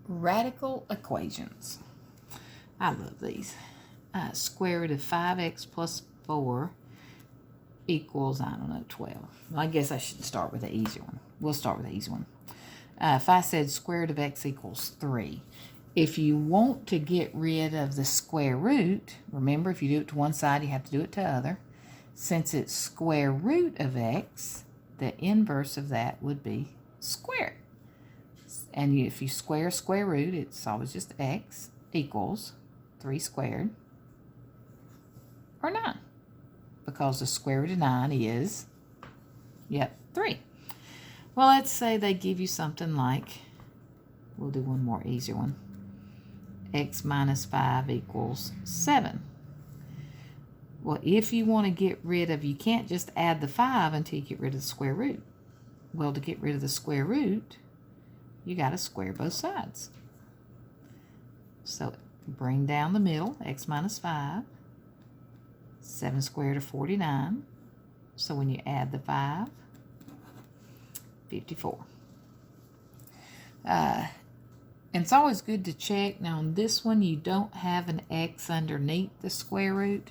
Radical equations. I love these. Square root of 5x plus 4 equals, I don't know, 12. Well, I guess I should start with the easy one. We'll start with the easy one. If I said square root of x equals 3, if you want to get rid of the square root, remember if you do it to one side, you have to do it to the other. Since it's square root of x, the inverse of that would be squared. And if you square square root, it's always just x equals 3 squared, or 9. Because the square root of 9 is, 3. Well, let's say they give you something like, we'll do one more easier one, x minus 5 equals 7. Well, if you want to get rid of, you can't just add the 5 until you get rid of the square root. Well, to get rid of the square root, you got to square both sides. So bring down the middle, x minus 5. 7 squared is 49. So when you add the 5, 54. And it's always good to check. Now on this one, you don't have an x underneath the square root.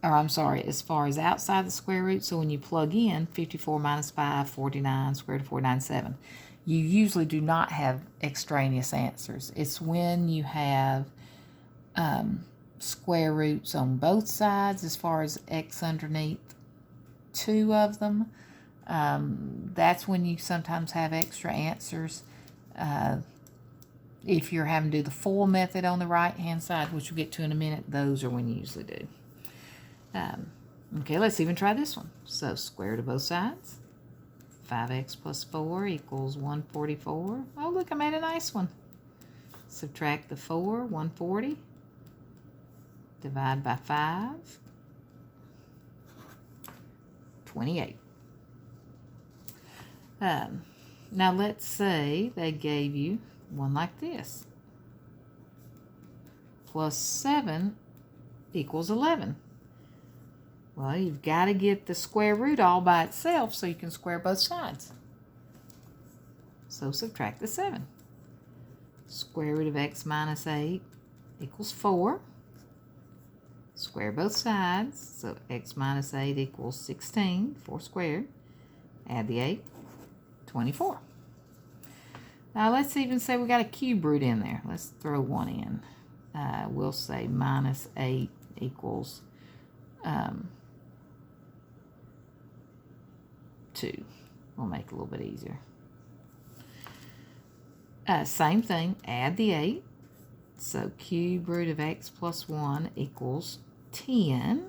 Or I'm sorry, as far as outside the square root. So when you plug in 54 minus 5, 49, square root of 497, you usually do not have extraneous answers. It's when you have square roots on both sides, as far as x underneath 2 of them. That's when you sometimes have extra answers. If you're having to do the full method on the right-hand side, which we'll get to in a minute, those are when you usually do. Okay, let's even try this one. So square root of both sides. 5x plus 4 equals 144. Oh, look, I made a nice one. Subtract the 4, 140. Divide by 5, 28. Now let's say they gave you one like this. Plus 7 equals 11. Well, you've got to get the square root all by itself so you can square both sides. So subtract the 7. Square root of x minus 8 equals 4. Square both sides, so x minus 8 equals 16, 4 squared. Add the 8, 24. Now let's even say we got a cube root in there. Let's throw one in. We'll say minus 8 equals 2. We'll make it a little bit easier. Same thing, add the 8. So cube root of x plus 1 equals 10.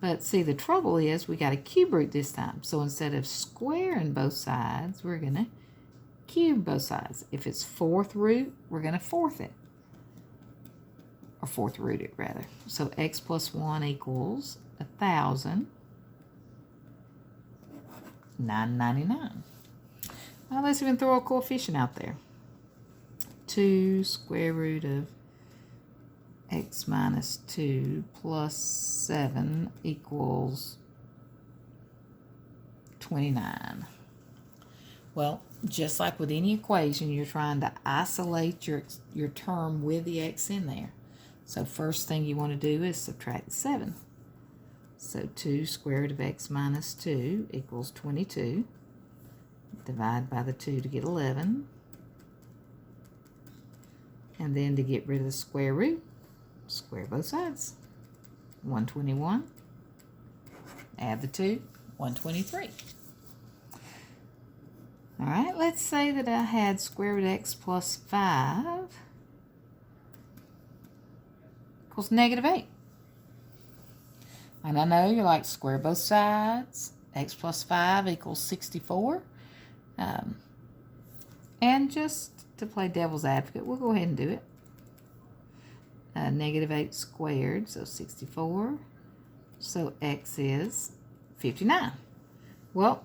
But see, the trouble is we got a cube root this time. So instead of squaring both sides, we're going to cube both sides. If it's fourth root, we're going to fourth it. Or fourth root it, rather. So x plus 1 equals 1,000. 999. Now let's even throw a coefficient out there. 2 square root of x minus 2 plus 7 equals 29. Well, just like with any equation, you're trying to isolate your term with the x in there. So first thing you want to do is subtract 7. So 2 square root of x minus 2 equals 22. Divide by the 2 to get 11. And then to get rid of the square root, square both sides. 121. Add the 2, 123. All right, let's say that I had square root of x plus 5 equals negative 8. And I know you're like, square both sides. X plus 5 equals 64. And just to play devil's advocate, we'll go ahead and do it. Negative 8 squared, so 64. So x is 59. Well,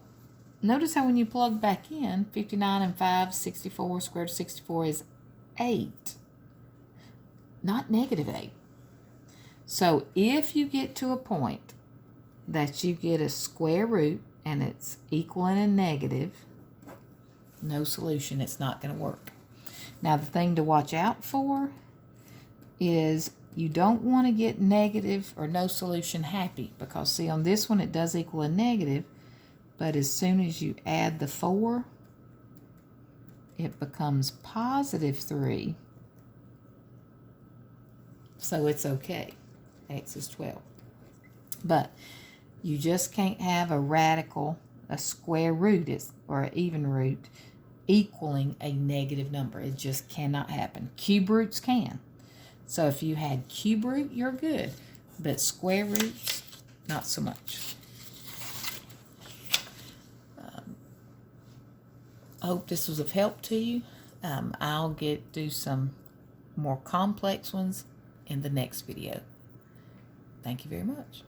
notice how when you plug back in, 59 and 5, 64, square root of 64 is 8. Not negative 8. So if you get to a point that you get a square root and it's equal and a negative, no solution, it's not going to work. Now, the thing to watch out for is you don't want to get negative or no solution happy, because see, on this one it does equal a negative, but as soon as you add the 4, it becomes positive 3. So it's okay. X is 12. But you just can't have a radical, a square root, or an even root equaling a negative number. It just cannot happen. Cube roots can. So if you had cube root, you're good. But square roots, not so much. I hope this was of help to you. I'll do some more complex ones in the next video. Thank you very much.